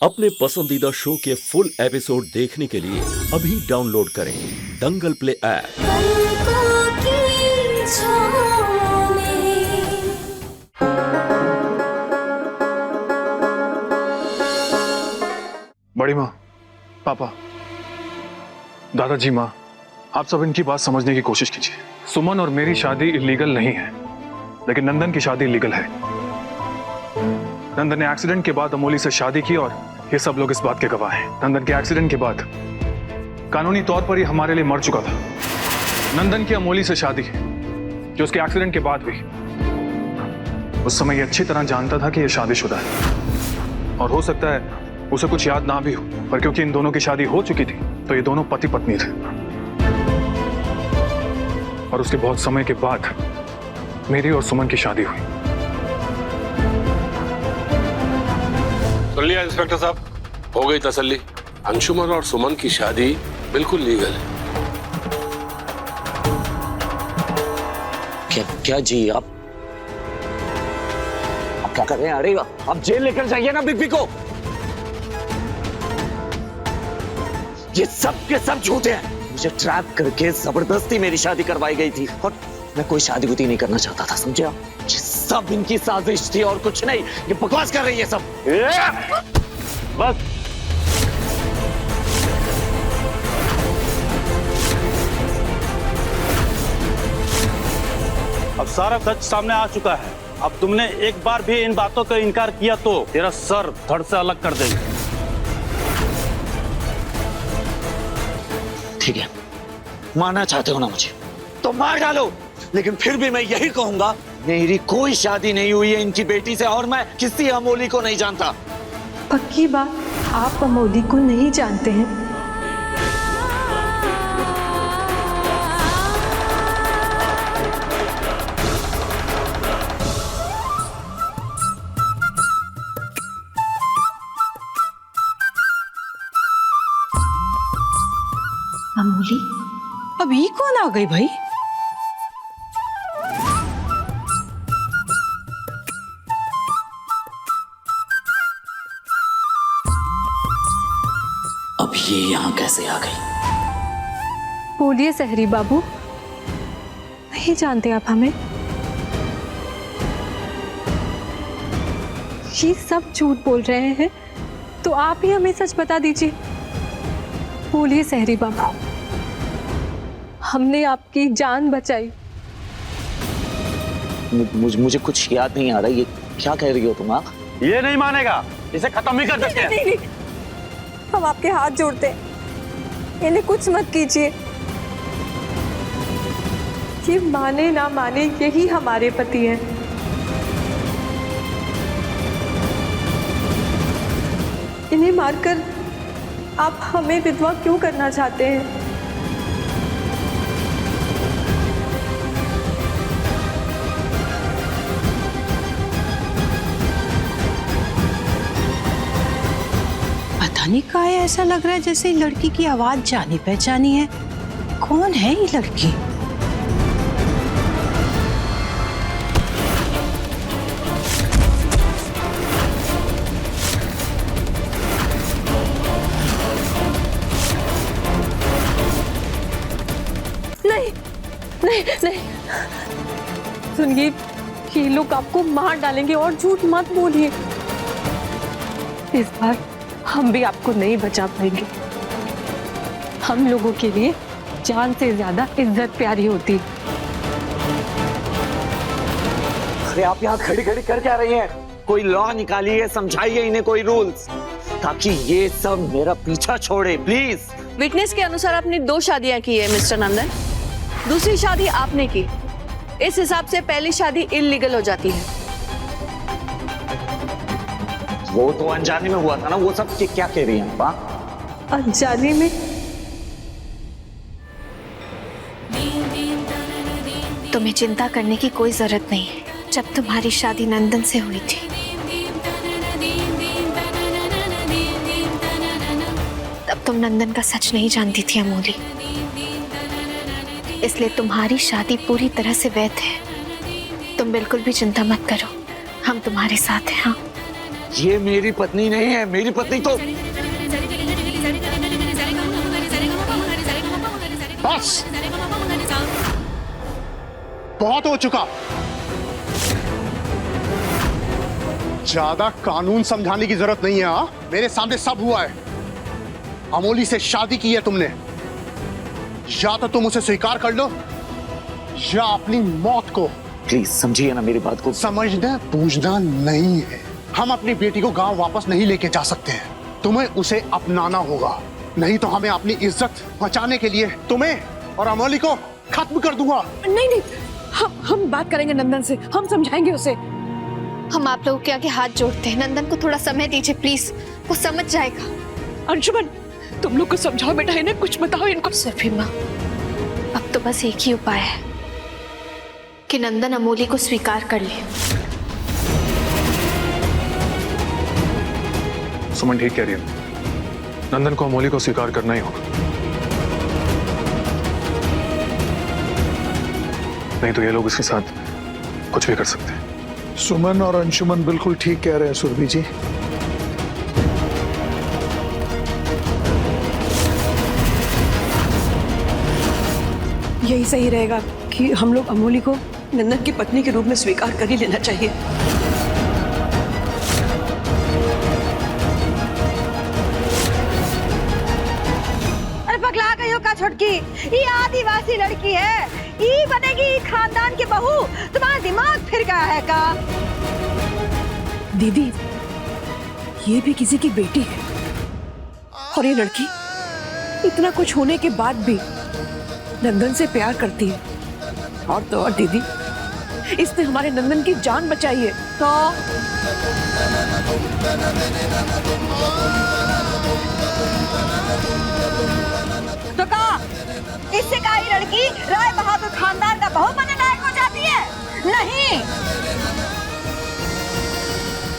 अपने पसंदीदा शो के फुल एपिसोड देखने के लिए अभी डाउनलोड करें दंगल प्ले ऐप। बड़ी माँ, पापा, दादाजी, माँ, आप सब इनकी बात समझने की कोशिश कीजिए। सुमन और मेरी शादी इलीगल नहीं है, लेकिन नंदन की शादी इलीगल है। नंदन ने एक्सीडेंट के बाद अमोली से शादी की और ये सब लोग इस बात के गवाह हैं। नंदन के एक्सीडेंट के बाद कानूनी तौर पर ही हमारे लिए मर चुका था। नंदन की अमोली से शादी जो उसके एक्सीडेंट के बाद हुई, उस समय ये अच्छी तरह जानता था कि ये शादीशुदा है और हो सकता है उसे कुछ याद ना भी हो, पर क्योंकि इन दोनों की शादी हो चुकी थी तो ये दोनों पति पत्नी थे। और उसके बहुत समय के बाद मेरी और सुमन की शादी हुई। सुन लिया इंस्पेक्टर साहब, हो गई तसल्ली। अंशुमन और सुमन की शादी बिल्कुल लीगल है। क्या जी आप क्या कर रहे हैं? अरे आप जेल लेकर जाइए ना बिग को। ये सब के सब झूठे हैं। मुझे ट्रैप करके जबरदस्ती मेरी शादी करवाई गई थी और मैं कोई शादी बुती नहीं करना चाहता था, समझे आप? ये सब इनकी साजिश थी और कुछ नहीं। ये बकवास कर रही है सब। बस अब सारा सच सामने आ चुका है। अब तुमने एक बार भी इन बातों का इनकार किया तो तेरा सर धड़ से अलग कर देंगे। ठीक है, मारना चाहते हो ना मुझे तो मार डालो, लेकिन फिर भी मैं यही कहूंगा, मेरी कोई शादी नहीं हुई है इनकी बेटी से और मैं किसी अमोली को नहीं जानता। पक्की बात, आप अमोली को नहीं जानते हैं? अमोली, अब ये कौन आ गई भाई? अब ये यहाँ कैसे आ गई? बोलिए सहरी बाबू, नहीं जानते आप हमें? ये सब झूठ बोल रहे हैं, तो आप ही हमें सच बता दीजिए। बोलिए सहरी बाबू, हमने आपकी जान बचाई। मुझे कुछ याद नहीं आ रहा। ये क्या कह रही हो तुम? ये नहीं मानेगा, इसे खत्म ही कर देते हैं। नहीं, नहीं, हम आपके हाथ जोड़ते हैं, इन्हें कुछ मत कीजिए। ये माने ना माने, यही हमारे पति हैं। इन्हें मारकर आप हमें विधवा क्यों करना चाहते हैं? पता नहीं क्या है, ऐसा लग रहा है जैसे लड़की की आवाज जानी पहचानी है। कौन है ये लड़की? नहीं, नहीं, नहीं, सुनिए, ये लोग आपको मार डालेंगे और झूठ मत बोलिए। इस बार हम भी आपको नहीं बचा पाएंगे। हम लोगों के लिए जान से ज्यादा इज्जत प्यारी होती। अरे आप यहाँ खड़ी खड़ी कर क्या रही हैं? कोई लॉ निकालिए, समझाइए इन्हें कोई रूल्स, ताकि ये सब मेरा पीछा छोड़े प्लीज। विटनेस के अनुसार आपने 2 शादियां की है मिस्टर नंदन। दूसरी शादी आपने की, इस हिसाब से पहली शादी इल्लीगल हो जाती है। वो तो अनजाने में हुआ था ना। वो सब क्या कह रही हैं आप? अनजाने में? तुम्हें चिंता करने की कोई जरूरत नहीं है। जब तुम्हारी शादी नंदन से हुई थी तब तुम नंदन का सच नहीं जानती थी अमोली, इसलिए तुम्हारी शादी पूरी तरह से वैध है। तुम बिल्कुल भी चिंता मत करो, हम तुम्हारे साथ हैं। हाँ, ये मेरी पत्नी नहीं है, मेरी पत्नी तो बस बहुत हो चुका। ज्यादा कानून समझाने की जरूरत नहीं है। हाँ, मेरे सामने सब हुआ है। अमोली से शादी की है तुमने, या तो तुम उसे स्वीकार कर लो या अपनी मौत को। प्लीज समझिए ना मेरी बात को। समझना पूछना नहीं है। हम अपनी बेटी को गांव वापस नहीं लेके जा सकते हैं। तुम्हें उसे अपनाना होगा, नहीं तो हमें अपनी इज्जत बचाने के लिए तुम्हें और अमोली को खत्म कर दूंगा। नहीं नहीं, हम बात करेंगे नंदन से, हम समझाएंगे उसे। हम आप लोगों के आगे हाथ जोड़ते हैं, नंदन को थोड़ा समय दीजिए प्लीज, वो समझ जाएगा। अंशुमन, तुम लोग को समझाओ बेटा, इन्हें कुछ बताओ इनको। सुरभि माँ, अब तो बस एक ही उपाय है कि नंदन अमोली को स्वीकार कर ले। सुमन ठीक कह रही है, नंदन को अमोली को स्वीकार करना ही होगा, नहीं तो ये लोग इसके साथ कुछ भी कर सकते हैं। सुमन और अंशुमन बिल्कुल ठीक कह रहे हैं सुरभि जी। यही सही रहेगा कि हम लोग अमोली को नंदन की पत्नी के रूप में स्वीकार कर ही लेना चाहिए। अरे पगला गई हो का छोटकी, ये आदिवासी लड़की है, ये बनेगी खानदान की बहू। तुम्हारा दिमाग फिर गया है का? दीदी, ये भी किसी की बेटी है, और ये लड़की इतना कुछ होने के बाद भी नंदन से प्यार करती है। और तो और दीदी, इसने हमारे नंदन की जान बचाई है। तो कहा इससे का ये लड़की राय बहादुर खानदान का बहू बनने लायक हो जाती है? नहीं।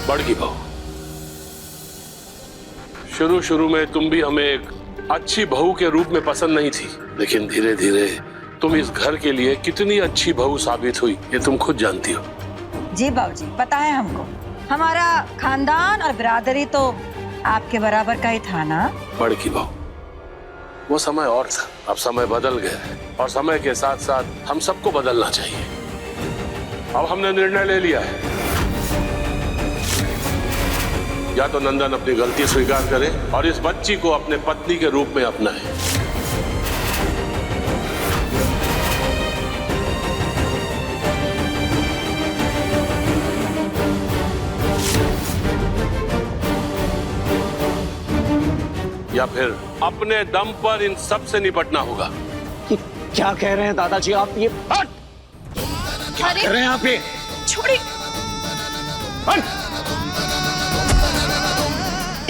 बड़की बहू, शुरू में तुम भी हमें एक अच्छी बहू के रूप में पसंद नहीं थी, लेकिन धीरे धीरे तुम इस घर के लिए कितनी अच्छी बहू साबित हुई, ये तुम खुद जानती हो। जी बाबूजी, पता है हमको, हमारा खानदान और बिरादरी तो आपके बराबर का ही था ना। बड़की बहू, वो समय और था, अब समय बदल गया है, और समय के साथ साथ हम सबको बदलना चाहिए। अब हमने निर्णय ले लिया है, या तो नंदन अपनी गलती स्वीकार करे और इस बच्ची को अपने पत्नी के रूप में अपनाए, या फिर अपने दम पर इन सब से निपटना होगा। क्या कह रहे हैं दादाजी आप? ये क्या कर रहे हैं आप? ये छोड़ी।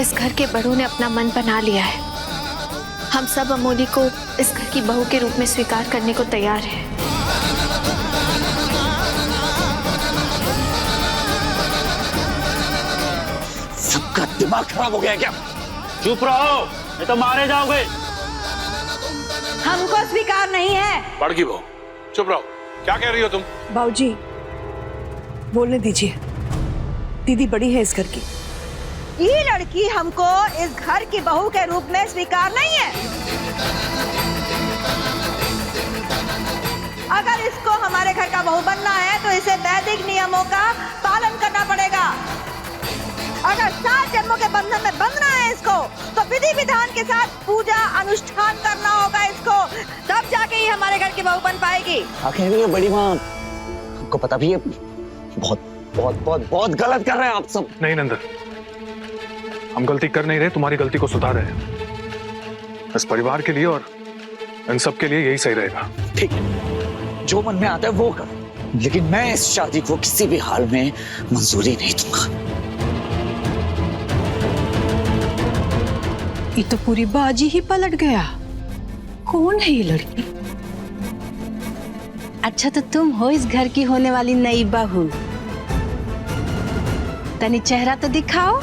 इस घर के बड़ों ने अपना मन बना लिया है, हम सब अमोली को इस घर की बहू के रूप में स्वीकार करने को तैयार हैं। सबका दिमाग खराब हो गया क्या? चुप रहो, नहीं तो मारे जाओगे। हमको स्वीकार नहीं है। बड़की बहू, चुप रहो, क्या कह रही हो तुम? बाबूजी, बोलने दीजिए, दीदी बड़ी है इस घर की। ये लड़की हमको इस घर की बहू के रूप में स्वीकार नहीं है। अगर इसको हमारे घर का बहू बनना है तो इसे वैदिक नियमों का पालन करना पड़ेगा। अगर 7 जन्मों के बंधन में बंधना है इसको, तो विधि विधान के साथ पूजा अनुष्ठान करना होगा इसको, तब जाके ही हमारे घर की बहू बन पाएगी। क्या कह रही है बड़ी माँ? हमको पता भी है, बहुत बहुत बहुत बहुत गलत कर रहे हैं आप सब। नहीं नंदन, हम गलती कर नहीं रहे, तुम्हारी गलती को सुधार रहे हैं। इस परिवार के लिए और इन सब के लिए यही सही रहेगा। ठीक है, जो मन में आता है वो कर, लेकिन मैं इस शादी को किसी भी हाल में मंजूरी नहीं दूंगा। ये तो पूरी बाजी ही पलट गया। कौन है ये लड़की? अच्छा, तो तुम हो इस घर की होने वाली नई बहू। तनी चेहरा तो दिखाओ।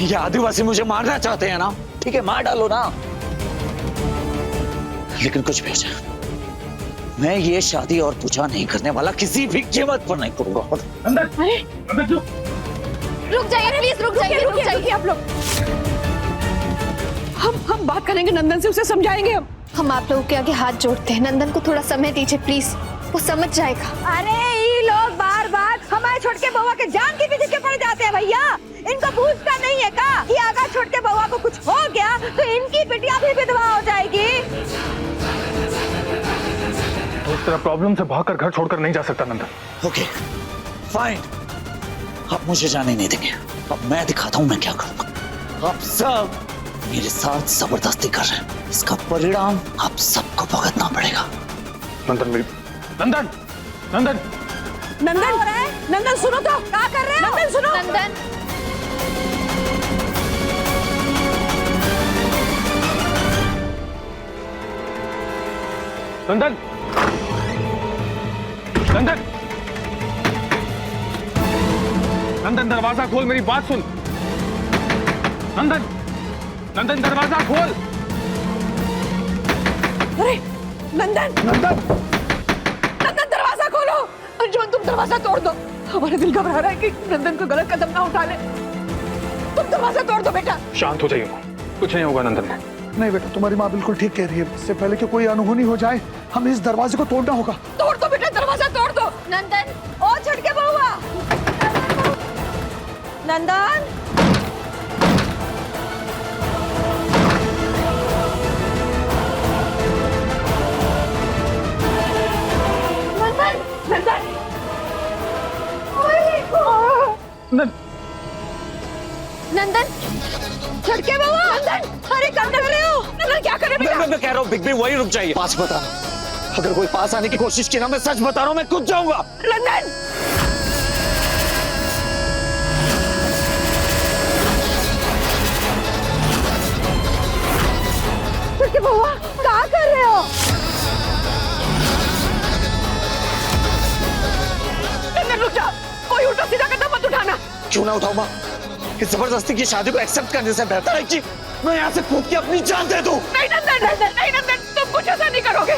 ये आदिवासी मुझे मारना चाहते हैं ना, ठीक है मार डालो ना, लेकिन कुछ भी हो जाए मैं ये शादी और पूजा नहीं करने वाला, किसी भी कीमत पर नहीं करूंगा। रुक जाइए प्लीज, रुक जाइए आप लोग। हम बात करेंगे नंदन से, उसे समझाएंगे हम आप लोगों के आगे हाथ जोड़ते हैं। नंदन को थोड़ा समय दीजिए प्लीज, वो समझ जाएगा। अरे ये लोग बार बार हमारे छोटके बउआ के जान के पीछे क्यों पड़ जाते हैं भैया? इनको पूछता नहीं है का कि अगर छोटके बउआ को कुछ हो गया तो इनकी बिटिया भी विधवा हो जाएगी। तो इस तरह प्रॉब्लम से भागकर घर छोड़कर नहीं जा सकता नंदन। ओके फाइन, आप मुझे जाने नहीं देंगे, अब मैं दिखाता हूं मैं क्या करूंगा। आप सब मेरे साथ जबरदस्ती कर रहे हैं, इसका परिणाम आप सबको भुगतना पड़ेगा। नंदन मेरी नंदन नंदन नंदन, नंदन सुनो तो, क्या कर रहे हो? नंदन सुनो। नंदन नंदन नंदन नंदन दरवाजा खोल, मेरी बात सुन। नंदन नंदन दरवाजा खोल। अरे नंदन, नंदन नंदन दरवाजा खोलो। अर्जुन तुम दरवाजा तोड़ दो, हमारा दिल घबरा रहा है कि नंदन को गलत कदम ना उठा ले। तुम दरवाजा तोड़ दो बेटा। शांत हो जाइए, कुछ नहीं होगा नंदन। नहीं बेटा, तुम्हारी माँ बिल्कुल ठीक कह रही है, इससे पहले कि कोई अनहोनी हो जाए हमें इस दरवाजे को तोड़ना होगा। तोड़ दो बेटा, दरवाजा तोड़ दो। नंदन ओ छोटके बउआ, नंदन नंदन छोटके बउआ, नंदन अरे क्या कर रहे हो? नंदन क्या करे बेटा? मैं कह रहा हूँ बिग बी वही रुक जाइए, पास बताना। अगर कोई पास आने की कोशिश की ना, मैं सच बता रहा हूँ मैं कूद जाऊंगा। नंदन छोटके बउआ क्या कर रहे हो? नंदन रुक जा, कोई उल्टा सीधा कदम मत उठाना। क्यों ना उठाऊं माँ? इस जबरदस्ती की शादी को एक्सेप्ट करने से बेहतर है कि मैं यहाँ से कूद के अपनी जान दे दूं। नहीं नंदन, नहीं नंदन, तुम कुछ ऐसा नहीं करोगे।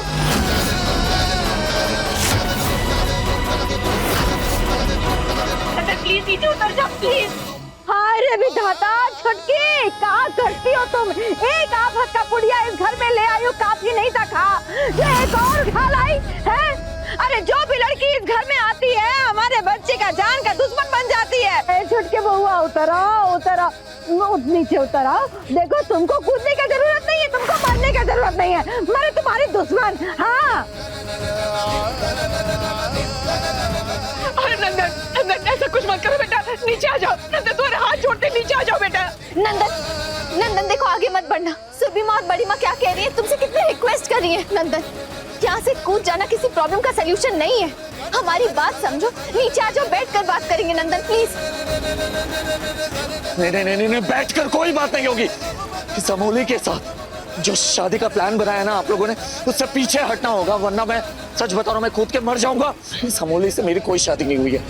नंदन प्लीज नीचे उतर जा प्लीज। हाय रे विधाता, छुटकी क्या करती हो तुम? एक आफत का पुड़िया इस घर में ले आई हो, काफी नहीं था खा जो एक और उठा लाई है? अरे जो भी लड़की इस घर में आती है हमारे बच्चे का जान का दुश्मन बन जाती है। छुटके बउआ उतरा उतरा, नीचे उतरा। देखो तुमको कूदने की जरूरत नहीं है, तुमको मरने की जरूरत नहीं है, मरे तुम्हारी दुश्मन। हाँ अरे नंदन, नंदन ऐसा कुछ मत करो बेटा, नीचे आ जाओ। नंदन तुम्हारे हाथ छोड़ते नीचे आ जाओ बेटा। नंदन देखो आगे मत बढ़ना। सुरभि माँ और बड़ी माँ क्या कह रही है, तुमसे कितनी रिक्वेस्ट कर रही है। नंदन यहाँ से कूद जाना किसी प्रॉब्लम का सलूशन नहीं है, हमारी बात समझो, नीचे आ जाओ, बैठ कर बात करेंगे। नंदन प्लीज। नहीं, बैठकर कोई बात नहीं होगी। इस अमोली के साथ जो शादी का प्लान बनाया ना आप लोगों ने, उससे पीछे हटना होगा, वरना मैं सच बता रहा हूँ मैं कूद के मर जाऊंगा। इस अमोली से मेरी कोई शादी नहीं हुई है।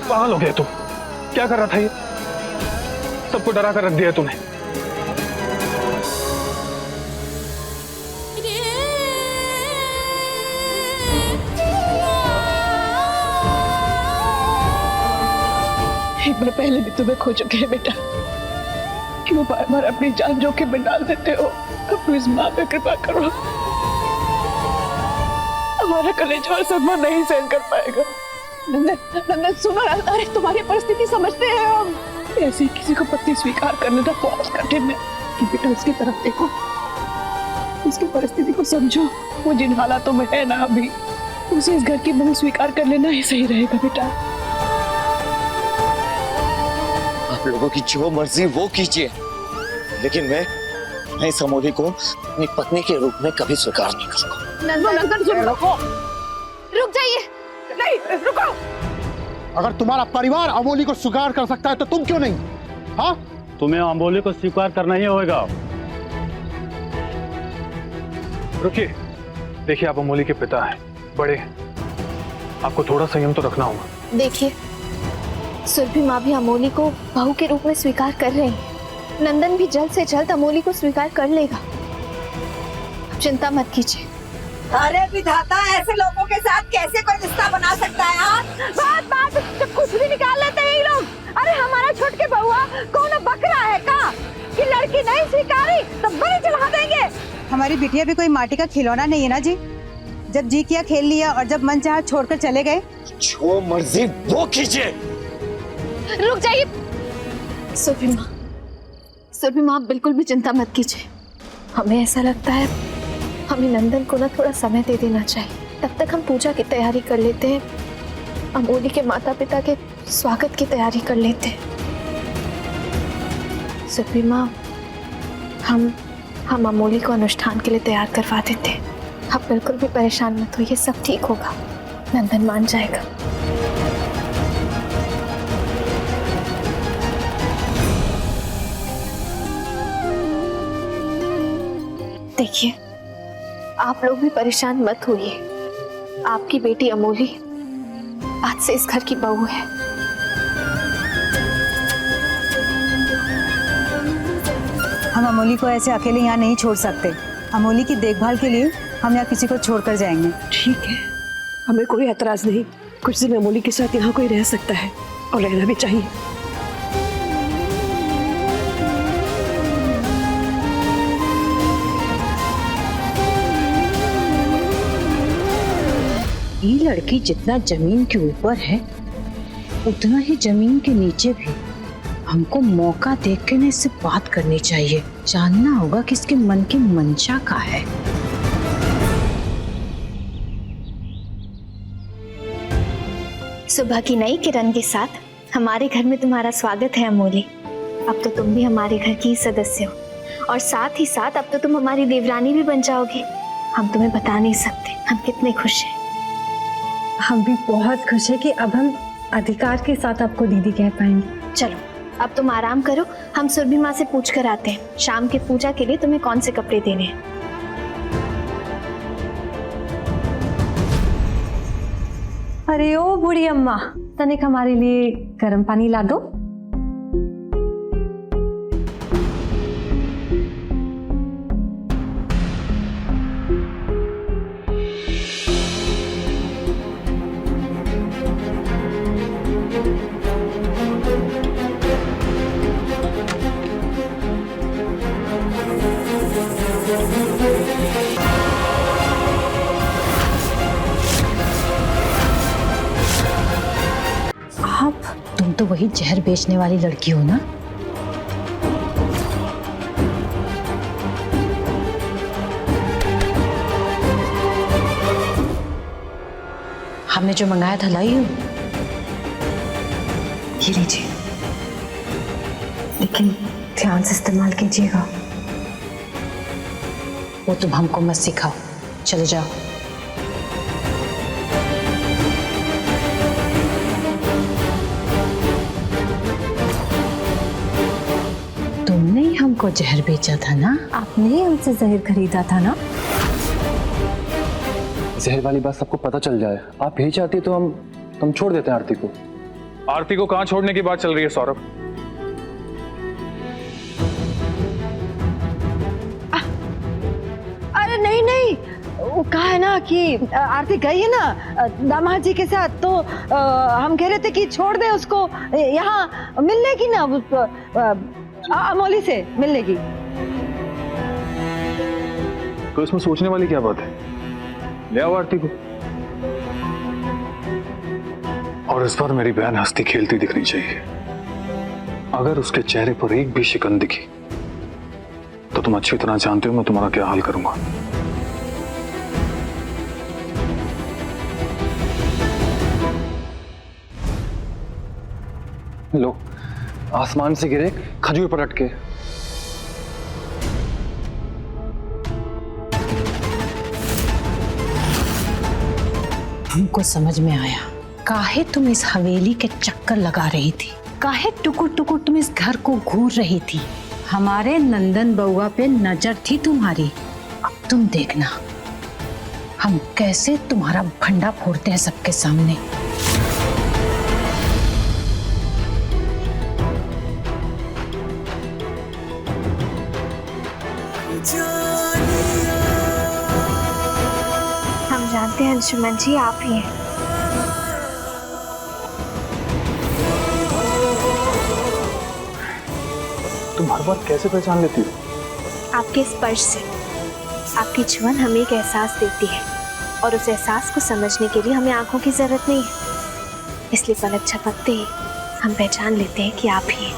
पागल हो गए तुम? क्या कर रहा था ये? सबको डरा कर रख दिया तूने। एक बार पहले भी तुम्हें खो चुके हैं बेटा, क्यों बार बार अपनी जान जोखिम में डाल देते हो? अपनी इस माँ पे कृपा करो, हमारा कलेजा और सदमा नहीं सहन कर पाएगा। नंदन सुनो, अरे तुम्हारी परिस्थिति समझते हैं हम। ऐसे किसी को पति स्वीकार करना तो बहुत कठिन है कि बेटा उसकी तरफ देखो, उसकी परिस्थिति को समझो। वो जिन हालातों में है ना अभी, उसे इस घर की बहू स्वीकार कर लेना ही सही रहेगा बेटा। आप लोगों की जो मर्जी वो कीजिए, लेकिन मैं इस अमोली को अपनी पत्नी के रूप में कभी स्वीकार नहीं करूंगा। नंदन सुन लो, रुक जाइए। नहीं रुको। अगर तुम्हारा परिवार अमोली को स्वीकार कर सकता है तो तुम क्यों नहीं? हाँ, तुम्हें अमोली को स्वीकार करना ही होगा। रुकिए, देखिए आप अमोली के पिता हैं, बड़े हैं, आपको थोड़ा संयम तो रखना होगा। देखिए, सुरभि माँ भी अमोली को बहू के रूप में स्वीकार कर रही है। नंदन भी जल्द से जल्द अमोली को स्वीकार कर लेगा। चिंता मत कीजिए। अरे विधाता, ऐसे लोगों के साथ कैसे कोई रिश्ता बना सकता है? हाँ, बात तो कुछ भी निकाल लेते हैं ये लोग। अरे हमारा छोट के बहुआ कौन बकरा है का कि लड़की नहीं स्वीकारी तो बड़ी चढ़ा देंगे। हमारी बिटिया भी कोई माटी का खिलौना नहीं है ना जी। जब जी किया खेल लिया और जब मन चाहा छोड़कर चले गए। जो मर्जी वो कीजिए। रुक जाइए। सुरभि माँ बिल्कुल भी चिंता मत कीजिए। हमें ऐसा लगता है हमें नंदन को ना थोड़ा समय दे देना चाहिए। तब तक हम पूजा की तैयारी कर लेते हैं, अमोली के माता पिता के स्वागत की तैयारी कर लेते हैं। सुरभि माँ, हम अमोली को अनुष्ठान के लिए तैयार करवा देते हैं। आप बिल्कुल भी परेशान मत होइए, सब ठीक होगा। नंदन मान जाएगा। देखिए, आप लोग भी परेशान मत होइए। आपकी बेटी अमोली आज से इस घर की बहू है। हम अमोली को ऐसे अकेले यहाँ नहीं छोड़ सकते। अमोली की देखभाल के लिए हम यहाँ किसी को छोड़कर जाएंगे। ठीक है, हमें कोई एतराज नहीं। कुछ दिन अमोली के साथ यहाँ कोई रह सकता है और रहना भी चाहिए। ये लड़की जितना जमीन के ऊपर है उतना ही जमीन के नीचे भी। हमको मौका देख के ना इससे बात करनी चाहिए, जानना होगा कि इसके मन की मंशा क्या है। सुबह की नई किरण के साथ हमारे घर में तुम्हारा स्वागत है अमोली। अब तो तुम भी हमारे घर की सदस्य हो और साथ ही साथ अब तो तुम हमारी देवरानी भी बन जाओगी। हम तुम्हें बता नहीं सकते हम कितने खुश हैं। हम भी बहुत खुश है कि अब हम अधिकार के साथ आपको दीदी कह पाएंगे। चलो अब तुम आराम करो, हम सुरभि माँ से पूछ कर आते हैं शाम के पूजा के लिए तुम्हें कौन से कपड़े देने हैं। अरे ओ बूढ़ी अम्मा, तनिक हमारे लिए गर्म पानी ला दो। तुम तो वही जहर बेचने वाली लड़की हो ना? हमने जो मंगाया था लाई हूं। ये लीजिए, लेकिन ध्यान से इस्तेमाल कीजिएगा। वो तुम हमको मत सिखाओ, चले जाओ। तुमने ही हमको जहर बेचा था ना? आपने ही हमसे जहर खरीदा था ना? जहर वाली बात सबको पता चल जाए। आप यही चाहती तो हम छोड़ देते हैं आरती को। आरती को कहां छोड़ने की बात चल रही है सौरभ? अरे नहीं नहीं, वो कहा है ना कि आरती गई है ना दामाद जी के साथ, तो हम कह रहे थे कि छोड़ दे उसको, यहाँ मिलने की ना अमोली से मिलने की। तो इसमें सोचने वाली क्या बात है? ले आओ आरती को। और इस बार मेरी बहन हंसती खेलती दिखनी चाहिए। अगर उसके चेहरे पर एक भी शिकन दिखी तो तुम अच्छी तरह जानते हो मैं तुम्हारा क्या हाल करूंगा। लो, आसमान से गिरे खजूर पर अटके। हमको समझ में आया काहे तुम इस हवेली के चक्कर लगा रही थी, काहे टुकुर टुकुर तुम इस घर को घूर रही थी। हमारे नंदन बउआ पे नजर थी तुम्हारी। अब तुम देखना हम कैसे तुम्हारा भंडा फोड़ते हैं सबके सामने। हम जानते हैं अंशुमन जी आप ही हैं। तुम हर बात कैसे पहचान लेती हो? आपके स्पर्श से। आपकी छुअन हमें एक एहसास देती है और उस एहसास को समझने के लिए हमें आंखों की जरूरत नहीं है, इसलिए पलक झपकते ही हम पहचान लेते हैं कि आप ही हैं।